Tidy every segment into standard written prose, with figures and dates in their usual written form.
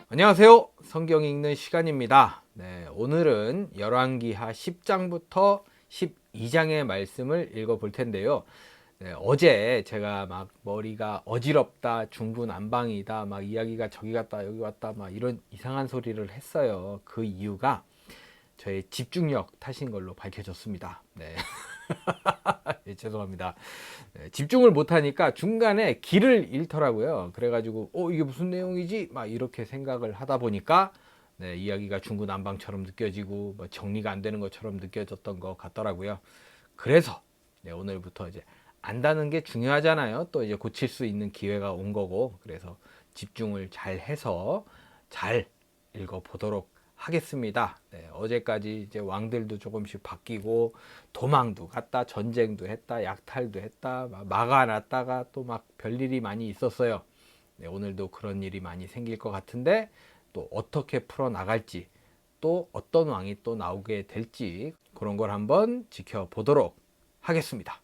안녕하세요. 성경 읽는 시간입니다. 오늘은 열왕기하 10장부터 12장의 말씀을 읽어 볼 텐데요. 어제 제가 막 머리가 어지럽다, 중구난방이다, 막 이야기가 저기 갔다 여기 왔다 막 이런 이상한 소리를 했어요. 그 이유가 저의 집중력 탓인 걸로 밝혀졌습니다. 네, 죄송합니다. 집중을 못하니까 중간에 길을 잃더라고요. 그래가지고 이게 무슨 내용이지? 막 이렇게 생각을 하다 보니까 이야기가 중구난방처럼 느껴지고 뭐 정리가 안 되는 것처럼 느껴졌던 것 같더라고요. 그래서 오늘부터 이제 안다는 게 중요하잖아요. 또 이제 고칠 수 있는 기회가 온 거고, 그래서 집중을 잘 해서 잘 읽어보도록 하겠습니다. 어제까지 이제 왕들도 조금씩 바뀌고 도망도 갔다, 전쟁도 했다, 약탈도 했다, 막아놨다가 또 막 별일이 많이 있었어요. 오늘도 그런 일이 많이 생길 것 같은데 또 어떻게 풀어나갈지, 또 어떤 왕이 또 나오게 될지 그런 걸 한번 지켜보도록 하겠습니다.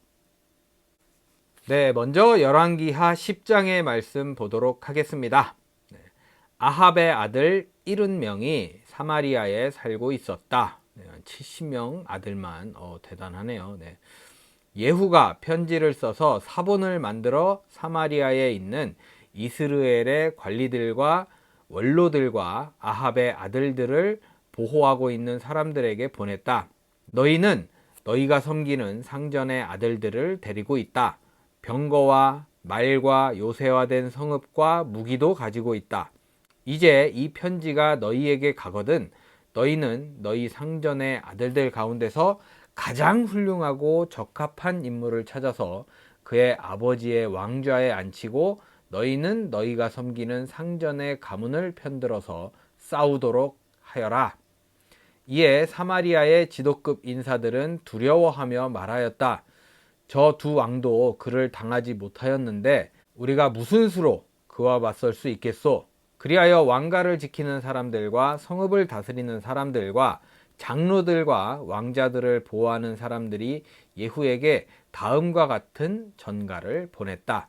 먼저 열왕기하 10장의 말씀 보도록 하겠습니다. 아합의 아들 70명이 사마리아에 살고 있었다. 70명 아들만 대단하네요. 예후가 편지를 써서 사본을 만들어 사마리아에 있는 이스라엘의 관리들과 원로들과 아합의 아들들을 보호하고 있는 사람들에게 보냈다. 너희는 너희가 섬기는 상전의 아들들을 데리고 있다. 병거와 말과 요새화된 성읍과 무기도 가지고 있다. 이제 이 편지가 너희에게 가거든 너희는 너희 상전의 아들들 가운데서 가장 훌륭하고 적합한 인물을 찾아서 그의 아버지의 왕좌에 앉히고 너희는 너희가 섬기는 상전의 가문을 편들어서 싸우도록 하여라. 이에 사마리아의 지도급 인사들은 두려워하며 말하였다. 저 두 왕도 그를 당하지 못하였는데 우리가 무슨 수로 그와 맞설 수 있겠소? 그리하여 왕가를 지키는 사람들과 성읍을 다스리는 사람들과 장로들과 왕자들을 보호하는 사람들이 예후에게 다음과 같은 전가를 보냈다.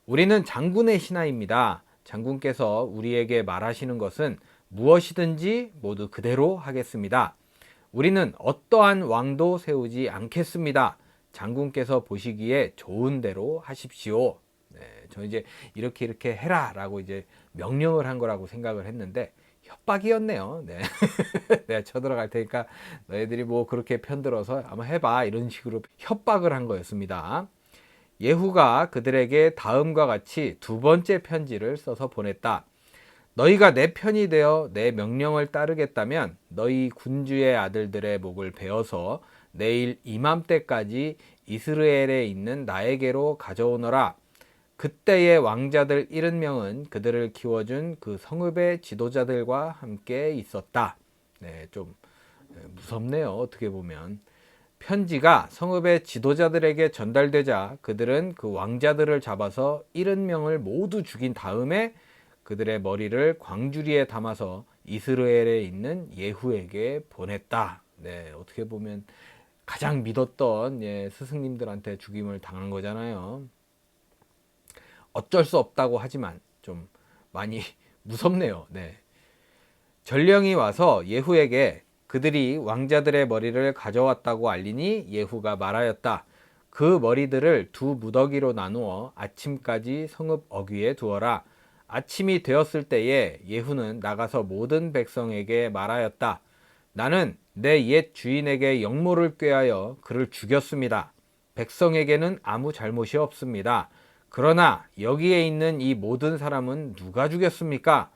우리는 장군의 신하입니다. 장군께서 우리에게 말하시는 것은 무엇이든지 모두 그대로 하겠습니다. 우리는 어떠한 왕도 세우지 않겠습니다. 장군께서 보시기에 좋은 대로 하십시오. 저 이제 이렇게 해라 라고 이제 명령을 한 거라고 생각을 했는데 협박이었네요. 내가 쳐들어갈 테니까 너희들이 뭐 그렇게 편들어서 아마 해봐 이런 식으로 협박을 한 거였습니다. 예후가 그들에게 다음과 같이 두 번째 편지를 써서 보냈다. 너희가 내 편이 되어 내 명령을 따르겠다면 너희 군주의 아들들의 목을 베어서 내일 이맘때까지 이스라엘에 있는 나에게로 가져오너라. 그때의 왕자들 70명은 그들을 키워준 그 성읍의 지도자들과 함께 있었다. 좀 무섭네요. 어떻게 보면. 편지가 성읍의 지도자들에게 전달되자 그들은 그 왕자들을 잡아서 70명을 모두 죽인 다음에 그들의 머리를 광주리에 담아서 이스라엘에 있는 예후에게 보냈다. 어떻게 보면 가장 믿었던 스승님들한테 죽임을 당한 거잖아요. 어쩔 수 없다고 하지만 좀 많이 무섭네요. 전령이 와서 예후에게 그들이 왕자들의 머리를 가져왔다고 알리니 예후가 말하였다. 그 머리들을 두 무더기로 나누어 아침까지 성읍 어귀에 두어라. 아침이 되었을 때에 예후는 나가서 모든 백성에게 말하였다. 나는 내 옛 주인에게 영모를 꾀하여 그를 죽였습니다. 백성에게는 아무 잘못이 없습니다. 그러나 여기에 있는 이 모든 사람은 누가 죽였습니까?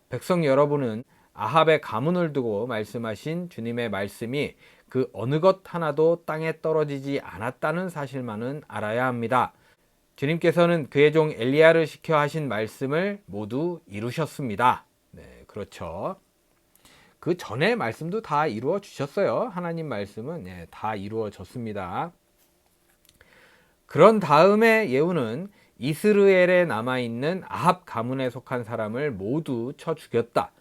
백성 여러분은 아합의 가문을 두고 말씀하신 주님의 말씀이 그 어느 것 하나도 땅에 떨어지지 않았다는 사실만은 알아야 합니다. 주님께서는 그의 종 엘리야를 시켜 하신 말씀을 모두 이루셨습니다. 그렇죠. 그 전에 말씀도 다 이루어 주셨어요. 하나님 말씀은 다 이루어졌습니다. 그런 다음에 예후는 이스라엘에 남아있는 아합 가문에 속한 사람을 모두 쳐 죽였다.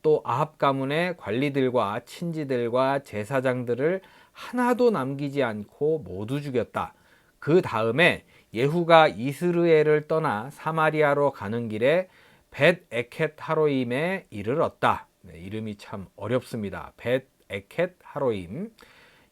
또 아합 가문의 관리들과 친지들과 제사장들을 하나도 남기지 않고 모두 죽였다. 그 다음에 예후가 이스라엘을 떠나 사마리아로 가는 길에 벳 에켓 하로임에 이르렀다. 네, 이름이 참 어렵습니다. 벳 에켓 하로임.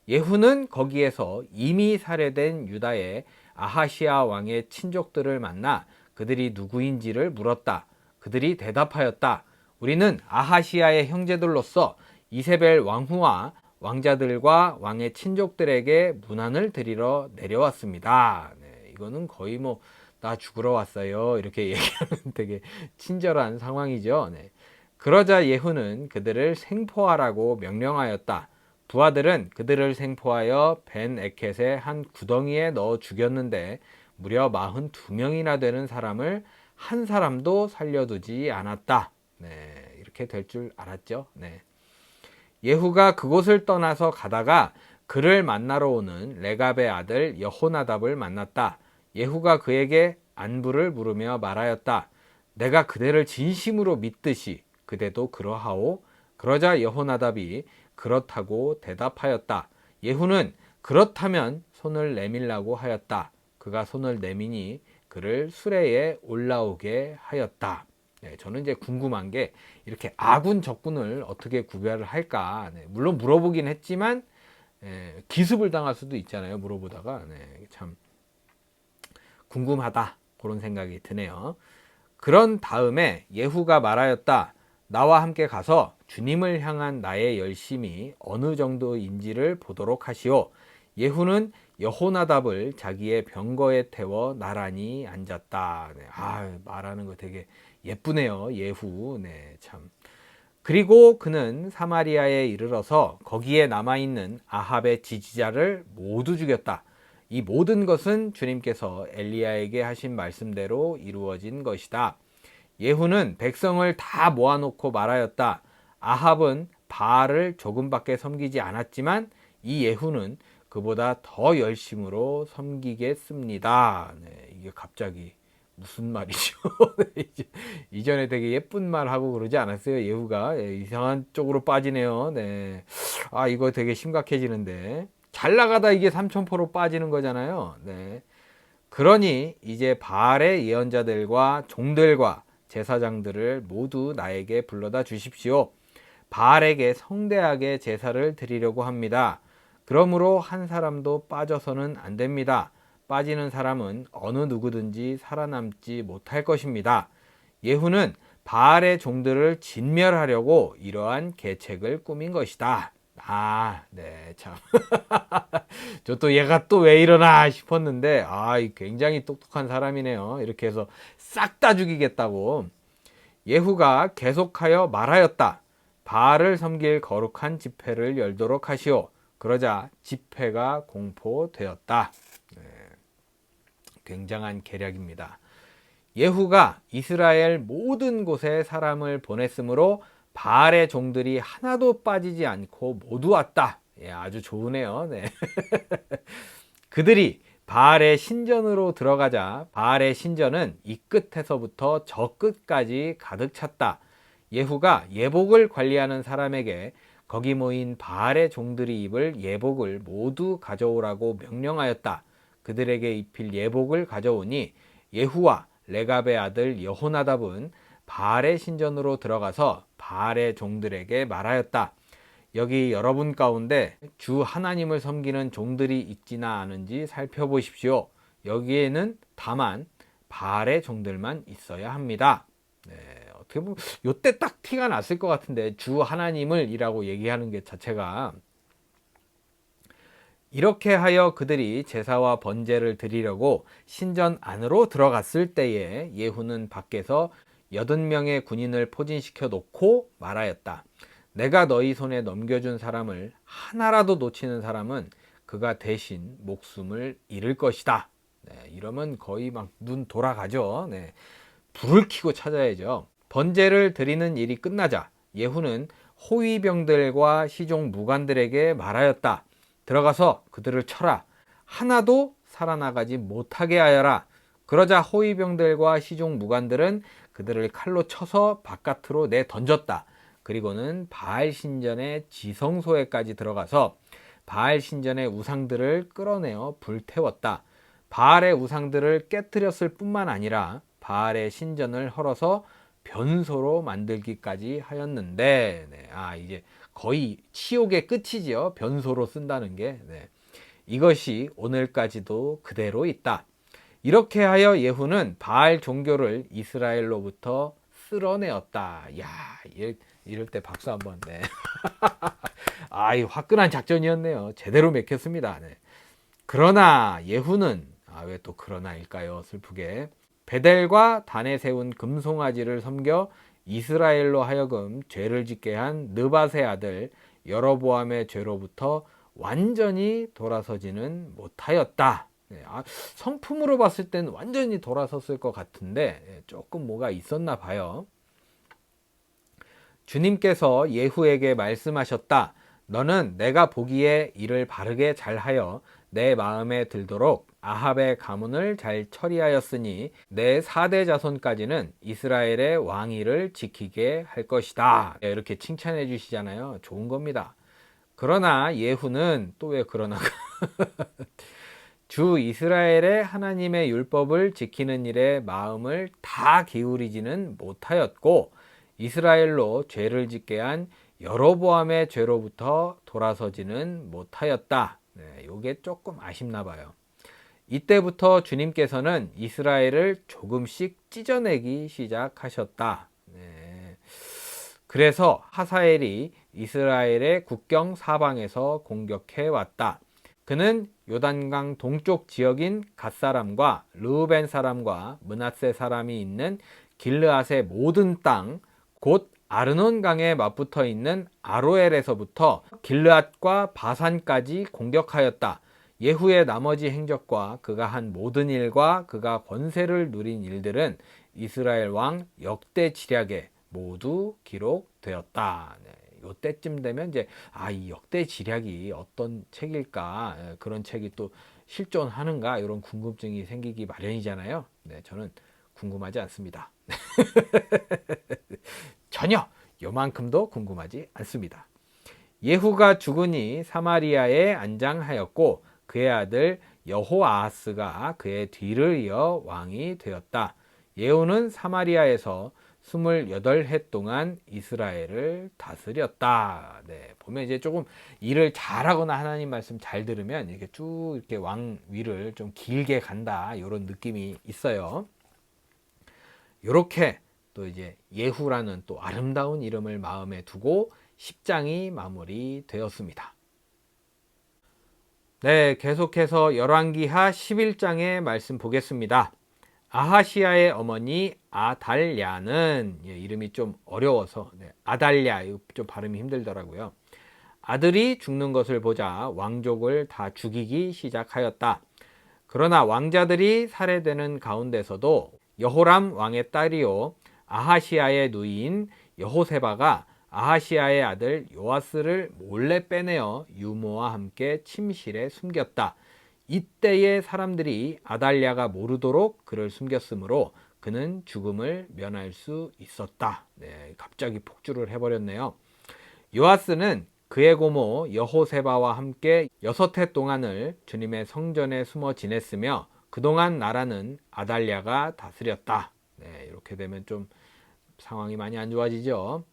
예후는 거기에서 이미 살해된 유다의 아하시아 왕의 친족들을 만나 그들이 누구인지를 물었다. 그들이 대답하였다. 우리는 아하시아의 형제들로서 이세벨 왕후와 왕자들과 왕의 친족들에게 문안을 드리러 내려왔습니다. 네, 이거는 거의 뭐 나 죽으러 왔어요 이렇게 얘기하는 되게 친절한 상황이죠. 네. 그러자 예후는 그들을 생포하라고 명령하였다. 부하들은 그들을 생포하여 벤 에켓의 한 구덩이에 넣어 죽였는데 무려 42명이나 되는 사람을 한 사람도 살려두지 않았다. 네, 이렇게 될 줄 알았죠. 네. 예후가 그곳을 떠나서 가다가 그를 만나러 오는 레갑의 아들 여호나답을 만났다. 예후가 그에게 안부를 물으며 말하였다. 내가 그대를 진심으로 믿듯이 그대도 그러하오? 그러자 여호나답이 그렇다고 대답하였다. 예후는 그렇다면 손을 내밀라고 하였다. 그가 손을 내미니 그를 수레에 올라오게 하였다. 네, 저는 이제 궁금한 게 이렇게 아군 적군을 어떻게 구별을 할까? 네, 물론 물어보긴 했지만 기습을 당할 수도 있잖아요. 물어보다가 참 궁금하다 그런 생각이 드네요. 그런 다음에 예후가 말하였다. 나와 함께 가서 주님을 향한 나의 열심이 어느 정도인지를 보도록 하시오. 예후는 여호나답을 자기의 병거에 태워 나란히 앉았다. 네, 말하는 거 되게 예쁘네요. 예후. 네, 참. 그리고 그는 사마리아에 이르러서 거기에 남아있는 아합의 지지자를 모두 죽였다. 이 모든 것은 주님께서 엘리야에게 하신 말씀대로 이루어진 것이다. 예후는 백성을 다 모아놓고 말하였다. 아합은 바알을 조금밖에 섬기지 않았지만 이 예후는 그보다 더 열심으로 섬기겠습니다. 네, 이게 갑자기 무슨 말이죠? 이전에 되게 예쁜 말 하고 그러지 않았어요? 예후가 이상한 쪽으로 빠지네요. 네, 이거 되게 심각해지는데 잘 나가다 이게 삼천포로 빠지는 거잖아요. 네, 그러니 이제 바알의 예언자들과 종들과 제사장들을 모두 나에게 불러다 주십시오. 바알에게 성대하게 제사를 드리려고 합니다. 그러므로 한 사람도 빠져서는 안 됩니다. 빠지는 사람은 어느 누구든지 살아남지 못할 것입니다. 예후는 바알의 종들을 진멸하려고 이러한 계책을 꾸민 것이다. 네, 참. 저 또 얘가 또 왜 이러나 싶었는데, 굉장히 똑똑한 사람이네요. 이렇게 해서 싹 다 죽이겠다고. 예후가 계속하여 말하였다. 바알을 섬길 거룩한 집회를 열도록 하시오. 그러자 집회가 공포되었다. 네, 굉장한 계략입니다. 예후가 이스라엘 모든 곳에 사람을 보냈으므로 바알의 종들이 하나도 빠지지 않고 모두 왔다. 아주 좋으네요. 네. 그들이 바알의 신전으로 들어가자 바알의 신전은 이 끝에서부터 저 끝까지 가득 찼다. 예후가 예복을 관리하는 사람에게 거기 모인 바알의 종들이 입을 예복을 모두 가져오라고 명령하였다. 그들에게 입힐 예복을 가져오니 예후와 레갑의 아들 여호나답은 바알의 신전으로 들어가서 바알의 종들에게 말하였다. 여기 여러분 가운데 주 하나님을 섬기는 종들이 있지나 않은지 살펴보십시오. 여기에는 다만 바알의 종들만 있어야 합니다. 네, 어떻게 보면 요때 딱 티가 났을 것 같은데 주 하나님을 이라고 얘기하는 게 자체가 이렇게 하여 그들이 제사와 번제를 드리려고 신전 안으로 들어갔을 때에 예후는 밖에서 80명의 군인을 포진시켜 놓고 말하였다. 내가 너희 손에 넘겨준 사람을 하나라도 놓치는 사람은 그가 대신 목숨을 잃을 것이다. 네, 이러면 거의 막 눈 돌아가죠. 네, 불을 켜고 찾아야죠. 번제를 드리는 일이 끝나자 예후는 호위병들과 시종 무관들에게 말하였다. 들어가서 그들을 쳐라. 하나도 살아나가지 못하게 하여라. 그러자 호위병들과 시종 무관들은 그들을 칼로 쳐서 바깥으로 내던졌다. 그리고는 바알 신전의 지성소에까지 들어가서 바알 신전의 우상들을 끌어내어 불태웠다. 바알의 우상들을 깨뜨렸을 뿐만 아니라 바알의 신전을 헐어서 변소로 만들기까지 하였는데, 이제 거의 치욕의 끝이지요. 변소로 쓴다는 게. 이것이 오늘까지도 그대로 있다. 이렇게 하여 예후는 바알 종교를 이스라엘로부터 쓸어내었다. 야, 이럴 때 박수 한번. 이 화끈한 작전이었네요. 제대로 맥혔습니다. 그러나 예후는 왜 또 그러나일까요? 슬프게 베델과 단에 세운 금송아지를 섬겨 이스라엘로 하여금 죄를 짓게 한 느밧의 아들 여로보암의 죄로부터 완전히 돌아서지는 못하였다. 성품으로 봤을 때는 완전히 돌아섰을 것 같은데 조금 뭐가 있었나 봐요. 주님께서 예후에게 말씀하셨다. 너는 내가 보기에 일을 바르게 잘하여 내 마음에 들도록 아합의 가문을 잘 처리하였으니 내 4대 자손까지는 이스라엘의 왕위를 지키게 할 것이다. 이렇게 칭찬해 주시잖아요. 좋은 겁니다. 그러나 예후는 또 왜 그러나 주 이스라엘의 하나님의 율법을 지키는 일에 마음을 다 기울이지는 못하였고 이스라엘로 죄를 짓게 한 여로보암의 죄로부터 돌아서지는 못하였다. 이게 조금 아쉽나 봐요. 이때부터 주님께서는 이스라엘을 조금씩 찢어내기 시작하셨다. 그래서 하사엘이 이스라엘의 국경 사방에서 공격해 왔다. 그는 요단강 동쪽 지역인 갓 사람과 르우벤 사람과 므낫세 사람이 있는 길르앗의 모든 땅, 곧 아르논 강에 맞붙어 있는 아로엘에서부터 길르앗과 바산까지 공격하였다. 예후의 나머지 행적과 그가 한 모든 일과 그가 권세를 누린 일들은 이스라엘 왕 역대 지략에 모두 기록되었다. 요때쯤 되면 이제 이 역대 지략이 어떤 책일까, 그런 책이 또 실존하는가 이런 궁금증이 생기기 마련이잖아요. 저는 궁금하지 않습니다. 전혀 요만큼도 궁금하지 않습니다. 예후가 죽으니 사마리아에 안장하였고 그의 아들 여호아하스가 그의 뒤를 이어 왕이 되었다. 예후는 사마리아에서 28해 동안 이스라엘을 다스렸다. 보면 이제 조금 일을 잘하거나 하나님 말씀 잘 들으면 이렇게 쭉 이렇게 왕 위를 좀 길게 간다. 이런 느낌이 있어요. 이렇게 또 이제 예후라는 또 아름다운 이름을 마음에 두고 10장이 마무리되었습니다. 계속해서 열왕기하 11장의 말씀 보겠습니다. 아하시아의 어머니 아달랴는 이름이 좀 어려워서 아달랴 좀 발음이 힘들더라고요. 아들이 죽는 것을 보자 왕족을 다 죽이기 시작하였다. 그러나 왕자들이 살해되는 가운데서도 여호람 왕의 딸이요 아하시아의 누이인 여호세바가 아하시아의 아들 요아스를 몰래 빼내어 유모와 함께 침실에 숨겼다. 이때의 사람들이 아달랴가 모르도록 그를 숨겼으므로 그는 죽음을 면할 수 있었다. 갑자기 폭주를 해버렸네요. 요아스는 그의 고모 여호세바와 함께 6해 동안을 주님의 성전에 숨어 지냈으며 그동안 나라는 아달랴가 다스렸다. 이렇게 되면 좀 상황이 많이 안 좋아지죠.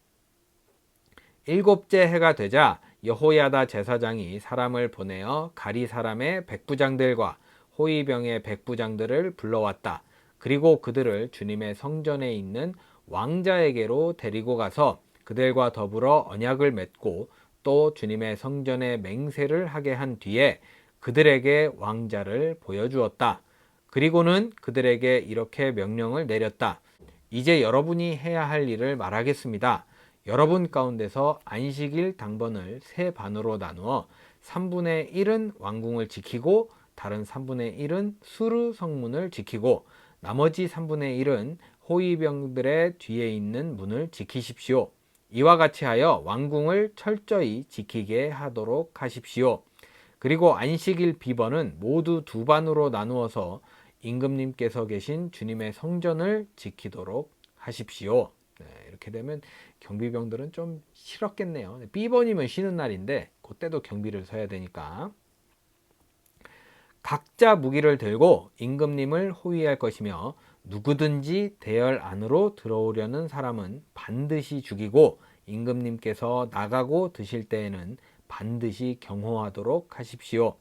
7째 해가 되자 여호야다 제사장이 사람을 보내어 가리 사람의 백부장들과 호위병의 백부장들을 불러왔다. 그리고 그들을 주님의 성전에 있는 왕자에게로 데리고 가서 그들과 더불어 언약을 맺고 또 주님의 성전에 맹세를 하게 한 뒤에 그들에게 왕자를 보여주었다. 그리고는 그들에게 이렇게 명령을 내렸다. 이제 여러분이 해야 할 일을 말하겠습니다. 여러분 가운데서 안식일 당번을 3반으로 나누어 3분의 1은 왕궁을 지키고 다른 3분의 1은 수르 성문을 지키고 나머지 3분의 1은 호위병들의 뒤에 있는 문을 지키십시오. 이와 같이 하여 왕궁을 철저히 지키게 하도록 하십시오. 그리고 안식일 비번은 모두 2반으로 나누어서 임금님께서 계신 주님의 성전을 지키도록 하십시오. 이렇게 되면 경비병들은 좀 싫었겠네요. B번이면 쉬는 날인데 그때도 경비를 서야 되니까. 각자 무기를 들고 임금님을 호위할 것이며 누구든지 대열 안으로 들어오려는 사람은 반드시 죽이고 임금님께서 나가고 드실 때에는 반드시 경호하도록 하십시오.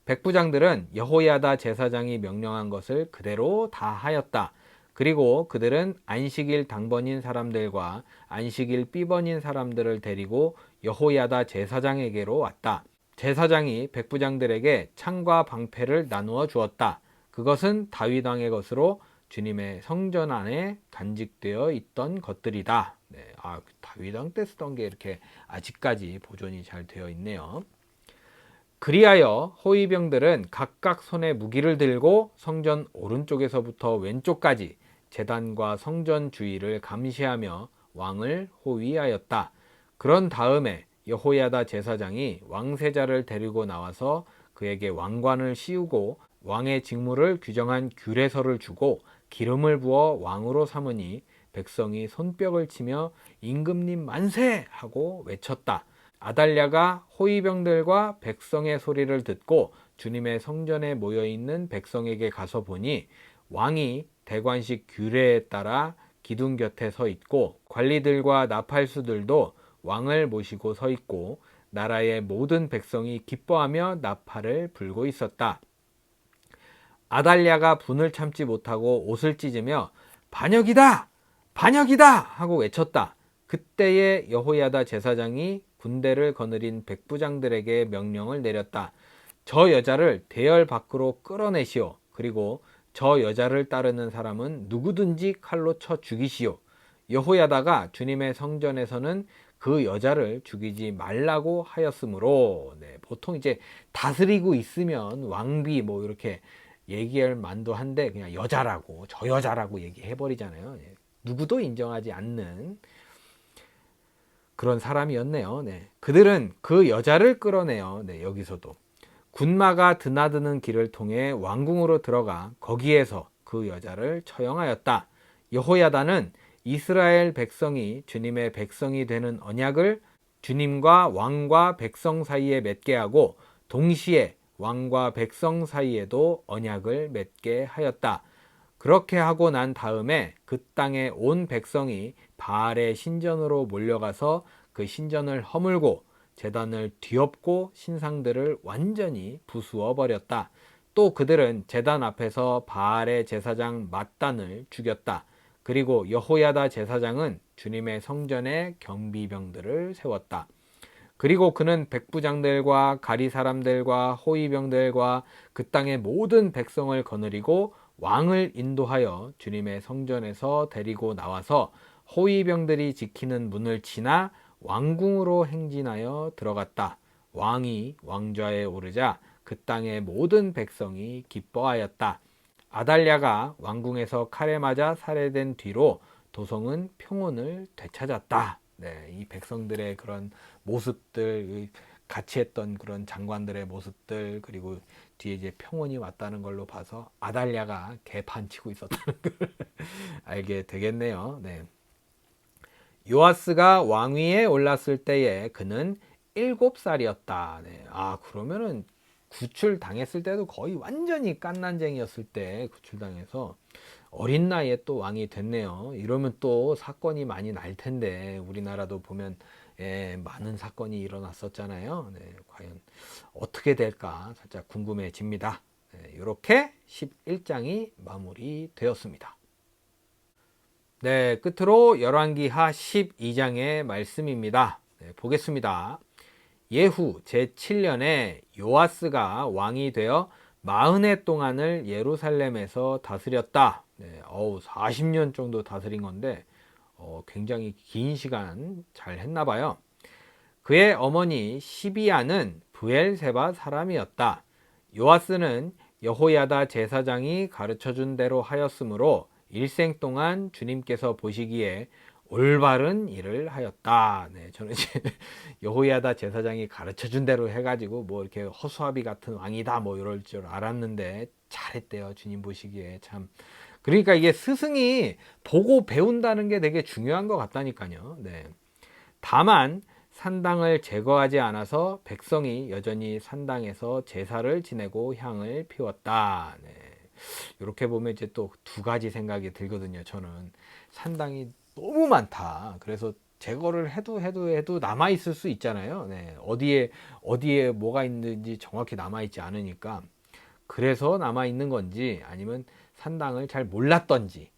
백부장들은 여호야다 제사장이 명령한 것을 그대로 다 하였다. 그리고 그들은 안식일 당번인 사람들과 안식일 삐번인 사람들을 데리고 여호야다 제사장에게로 왔다. 제사장이 백부장들에게 창과 방패를 나누어 주었다. 그것은 다윗 왕의 것으로 주님의 성전 안에 간직되어 있던 것들이다. 네, 다윗 왕 때 쓰던 게 이렇게 아직까지 보존이 잘 되어 있네요. 그리하여 호위병들은 각각 손에 무기를 들고 성전 오른쪽에서부터 왼쪽까지 제단과 성전 주위를 감시하며 왕을 호위하였다. 그런 다음에 여호야다 제사장이 왕세자를 데리고 나와서 그에게 왕관을 씌우고 왕의 직무를 규정한 규례서를 주고 기름을 부어 왕으로 삼으니 백성이 손뼉을 치며 임금님 만세! 하고 외쳤다. 아달랴가 호위병들과 백성의 소리를 듣고 주님의 성전에 모여있는 백성에게 가서 보니 왕이 대관식 규례에 따라 기둥 곁에 서 있고 관리들과 나팔수들도 왕을 모시고 서 있고 나라의 모든 백성이 기뻐하며 나팔을 불고 있었다. 아달랴가 분을 참지 못하고 옷을 찢으며 반역이다! 반역이다! 하고 외쳤다. 그때에 여호야다 제사장이 군대를 거느린 백부장들에게 명령을 내렸다. 저 여자를 대열 밖으로 끌어내시오. 그리고 저 여자를 따르는 사람은 누구든지 칼로 쳐 죽이시오. 여호야다가 주님의 성전에서는 그 여자를 죽이지 말라고 하였으므로, 보통 이제 다스리고 있으면 왕비 뭐 이렇게 얘기할 만도 한데 그냥 여자라고, 저 여자라고 얘기해 버리잖아요. 누구도 인정하지 않는 그런 사람이었네요. 그들은 그 여자를 끌어내요. 여기서도 군마가 드나드는 길을 통해 왕궁으로 들어가 거기에서 그 여자를 처형하였다. 여호야다는 이스라엘 백성이 주님의 백성이 되는 언약을 주님과 왕과 백성 사이에 맺게 하고 동시에 왕과 백성 사이에도 언약을 맺게 하였다. 그렇게 하고 난 다음에 그 땅에 온 백성이 바알의 신전으로 몰려가서 그 신전을 허물고 제단을 뒤엎고 신상들을 완전히 부수어 버렸다. 또 그들은 제단 앞에서 바알의 제사장 맏단을 죽였다. 그리고 여호야다 제사장은 주님의 성전에 경비병들을 세웠다. 그리고 그는 백부장들과 가리 사람들과 호위병들과 그 땅의 모든 백성을 거느리고 왕을 인도하여 주님의 성전에서 데리고 나와서 호위병들이 지키는 문을 지나 왕궁으로 행진하여 들어갔다. 왕이 왕좌에 오르자 그 땅의 모든 백성이 기뻐하였다. 아달랴가 왕궁에서 칼에 맞아 살해된 뒤로 도성은 평온을 되찾았다. 이 백성들의 그런 모습들, 같이 했던 그런 장관들의 모습들, 그리고 뒤에 이제 평온이 왔다는 걸로 봐서 아달랴가 개판치고 있었다는 걸 알게 되겠네요. 요아스가 왕위에 올랐을 때에 그는 7살이었다. 그러면은 구출 당했을 때도 거의 완전히 깐난쟁이였을 때 구출당해서 어린 나이에 또 왕이 됐네요. 이러면 또 사건이 많이 날 텐데 우리나라도 보면 많은 사건이 일어났었잖아요. 과연 어떻게 될까 살짝 궁금해집니다. 이렇게 11장이 마무리되었습니다. 끝으로 열왕기하 12장의 말씀입니다. 보겠습니다. 예후 제7년에 요아스가 왕이 되어 40해 동안을 예루살렘에서 다스렸다. 40년 정도 다스린 건데 굉장히 긴 시간 잘 했나 봐요. 그의 어머니 시비아는 브엘세바 사람이었다. 요아스는 여호야다 제사장이 가르쳐준 대로 하였으므로 일생 동안 주님께서 보시기에 올바른 일을 하였다. 저는 이제 여호야다 제사장이 가르쳐준 대로 해가지고 뭐 이렇게 허수아비 같은 왕이다 뭐 이럴 줄 알았는데 잘했대요. 주님 보시기에 참. 그러니까 이게 스승이 보고 배운다는 게 되게 중요한 것 같다니까요. 다만 산당을 제거하지 않아서 백성이 여전히 산당에서 제사를 지내고 향을 피웠다. 네. 이렇게 보면 이제 또 두 가지 생각이 들거든요. 저는 산당이 너무 많다. 그래서 제거를 해도 남아 있을 수 있잖아요. 네. 어디에 뭐가 있는지 정확히 남아 있지 않으니까 그래서 남아 있는 건지 아니면 산당을 잘 몰랐던지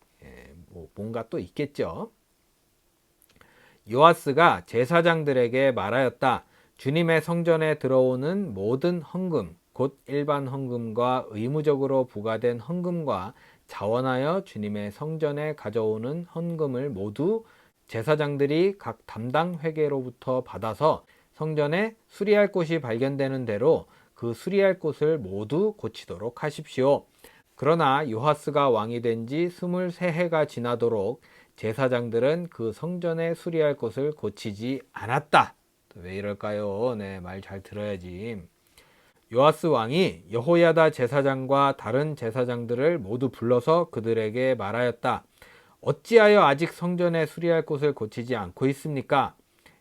뭐 뭔가 또 있겠죠. 요아스가 제사장들에게 말하였다. 주님의 성전에 들어오는 모든 헌금, 곧 일반 헌금과 의무적으로 부과된 헌금과 자원하여 주님의 성전에 가져오는 헌금을 모두 제사장들이 각 담당 회계로부터 받아서 성전에 수리할 곳이 발견되는 대로 그 수리할 곳을 모두 고치도록 하십시오. 그러나 요하스가 왕이 된 지 23해가 지나도록 제사장들은 그 성전에 수리할 것을 고치지 않았다. 왜 이럴까요? 네, 말 잘 들어야지. 요아스 왕이 여호야다 제사장과 다른 제사장들을 모두 불러서 그들에게 말하였다. 어찌하여 아직 성전에 수리할 곳을 고치지 않고 있습니까?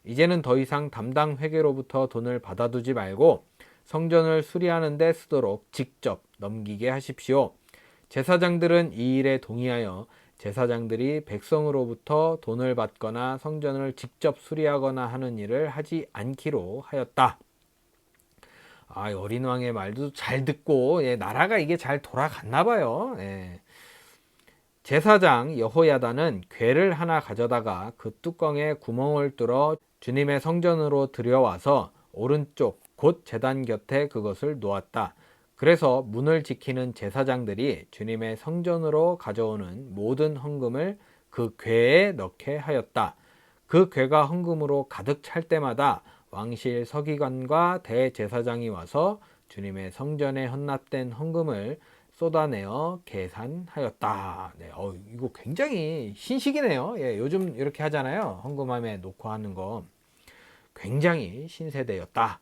이제는 더 이상 담당 회계로부터 돈을 받아두지 말고 성전을 수리하는 데 쓰도록 직접 넘기게 하십시오. 제사장들은 이 일에 동의하여 제사장들이 백성으로부터 돈을 받거나 성전을 직접 수리하거나 하는 일을 하지 않기로 하였다. 어린 왕의 말도 잘 듣고 나라가 이게 잘 돌아갔나 봐요. 제사장 여호야다는 궤를 하나 가져다가 그 뚜껑에 구멍을 뚫어 주님의 성전으로 들여와서 오른쪽 곧 제단 곁에 그것을 놓았다. 그래서 문을 지키는 제사장들이 주님의 성전으로 가져오는 모든 헌금을 그 궤에 넣게 하였다. 그 궤가 헌금으로 가득 찰 때마다 왕실 서기관과 대제사장이 와서 주님의 성전에 헌납된 헌금을 쏟아내어 계산하였다. 네, 이거 굉장히 신식이네요. 요즘 이렇게 하잖아요. 헌금함에 놓고 하는 거. 굉장히 신세대였다.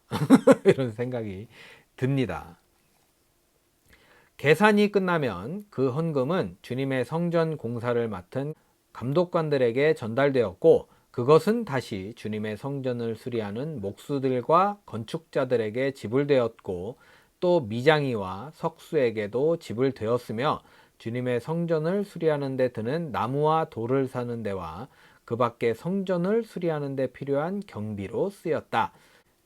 이런 생각이 듭니다. 계산이 끝나면 그 헌금은 주님의 성전 공사를 맡은 감독관들에게 전달되었고 그것은 다시 주님의 성전을 수리하는 목수들과 건축자들에게 지불되었고 또 미장이와 석수에게도 지불되었으며 주님의 성전을 수리하는 데 드는 나무와 돌을 사는 데와 그 밖에 성전을 수리하는 데 필요한 경비로 쓰였다.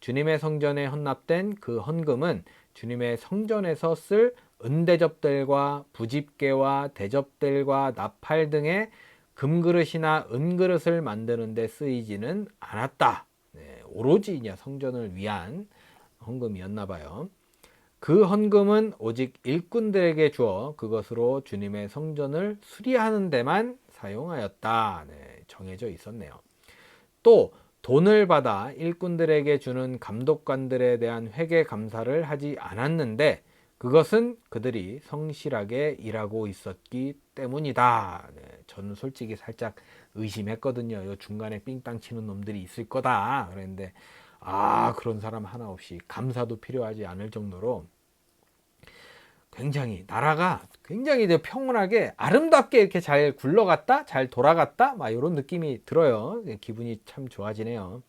주님의 성전에 헌납된 그 헌금은 주님의 성전에서 쓸 은대접들과 부집개와 대접들과 나팔 등의 금그릇이나 은그릇을 만드는 데 쓰이지는 않았다. 오로지 성전을 위한 헌금이었나 봐요. 그 헌금은 오직 일꾼들에게 주어 그것으로 주님의 성전을 수리하는 데만 사용하였다. 정해져 있었네요. 또 돈을 받아 일꾼들에게 주는 감독관들에 대한 회계 감사를 하지 않았는데 그것은 그들이 성실하게 일하고 있었기 때문이다. 저는 솔직히 살짝 의심했거든요. 요 중간에 삥땅 치는 놈들이 있을 거다. 그랬는데 그런 사람 하나 없이 감사도 필요하지 않을 정도로 굉장히 나라가 굉장히 평온하게 아름답게 이렇게 잘 굴러갔다, 잘 돌아갔다, 이런 느낌이 들어요. 기분이 참 좋아지네요.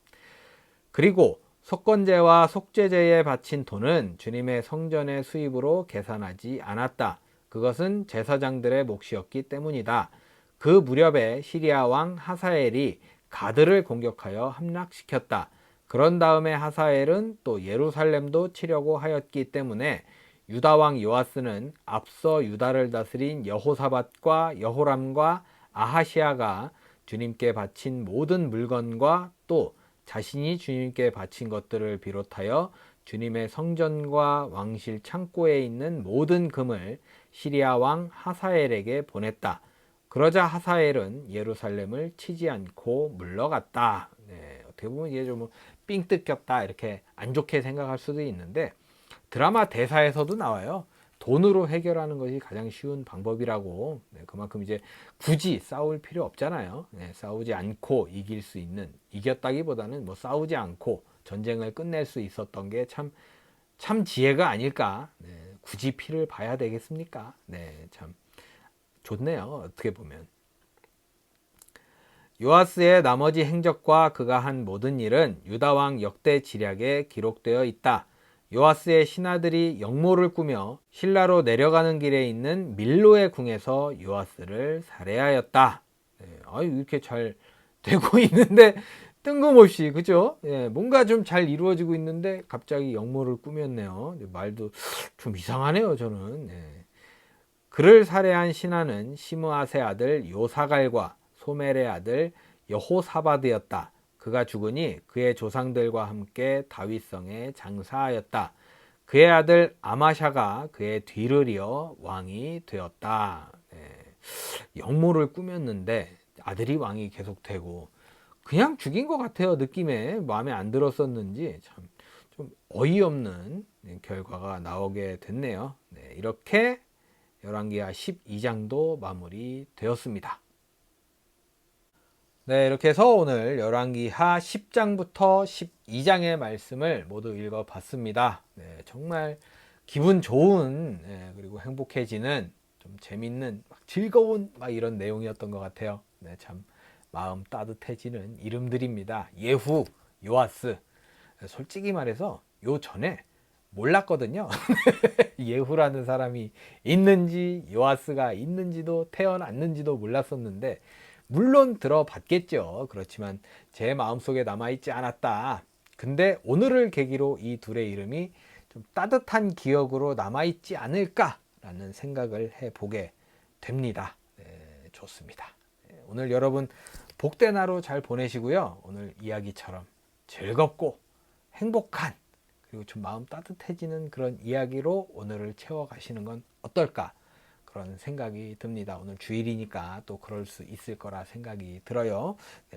그리고 속건제와 속죄제에 바친 돈은 주님의 성전의 수입으로 계산하지 않았다. 그것은 제사장들의 몫이었기 때문이다. 그 무렵에 시리아 왕 하사엘이 가드를 공격하여 함락시켰다. 그런 다음에 하사엘은 또 예루살렘도 치려고 하였기 때문에 유다 왕 요아스는 앞서 유다를 다스린 여호사밧과 여호람과 아하시아가 주님께 바친 모든 물건과 또 자신이 주님께 바친 것들을 비롯하여 주님의 성전과 왕실 창고에 있는 모든 금을 시리아 왕 하사엘에게 보냈다. 그러자 하사엘은 예루살렘을 치지 않고 물러갔다. 어떻게 보면 이게 좀 삥 뜯겼다 이렇게 안 좋게 생각할 수도 있는데 드라마 대사에서도 나와요. 돈으로 해결하는 것이 가장 쉬운 방법이라고. 그만큼 이제 굳이 싸울 필요 없잖아요. 싸우지 않고 이길 수 있는, 이겼다기보다는 싸우지 않고 전쟁을 끝낼 수 있었던 게 참 지혜가 아닐까. 굳이 피를 봐야 되겠습니까? 참 좋네요. 어떻게 보면. 요아스의 나머지 행적과 그가 한 모든 일은 유다왕 역대 지략에 기록되어 있다. 요아스의 신하들이 영모를 꾸며 실라로 내려가는 길에 있는 밀로의 궁에서 요아스를 살해하였다. 이렇게 잘 되고 있는데 뜬금없이 그죠? 뭔가 좀 잘 이루어지고 있는데 갑자기 영모를 꾸몄네요. 말도 좀 이상하네요, 저는. 그를 살해한 신하는 시므아세 아들 요사갈과 소멜의 아들 여호사바드였다. 그가 죽으니 그의 조상들과 함께 다윗성에 장사하였다. 그의 아들 아마샤가 그의 뒤를 이어 왕이 되었다. 영모를 꾸몄는데 아들이 왕이 계속 되고 그냥 죽인 것 같아요. 느낌에 마음에 안 들었었는지 참 좀 어이없는 결과가 나오게 됐네요. 이렇게 열왕기하 12장도 마무리되었습니다. 네, 이렇게 해서 오늘 열왕기하 10장부터 12장의 말씀을 모두 읽어봤습니다. 정말 기분 좋은 그리고 행복해지는 좀 재밌는 즐거운 이런 내용이었던 것 같아요. 참 마음 따뜻해지는 이름들입니다. 예후, 요아스. 솔직히 말해서 요 전에 몰랐거든요. 예후라는 사람이 있는지 요아스가 있는지도 태어났는지도 몰랐었는데 물론 들어봤겠죠. 그렇지만 제 마음속에 남아있지 않았다. 근데 오늘을 계기로 이 둘의 이름이 좀 따뜻한 기억으로 남아있지 않을까라는 생각을 해보게 됩니다. 좋습니다. 오늘 여러분 복된 하루 잘 보내시고요. 오늘 이야기처럼 즐겁고 행복한 그리고 좀 마음 따뜻해지는 그런 이야기로 오늘을 채워가시는 건 어떨까 그런 생각이 듭니다. 오늘 주일이니까 또 그럴 수 있을 거라 생각이 들어요.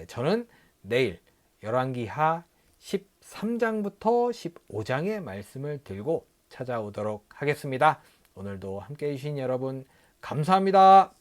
저는 내일 열왕기하 13장부터 15장의 말씀을 들고 찾아오도록 하겠습니다. 오늘도 함께 해주신 여러분 감사합니다.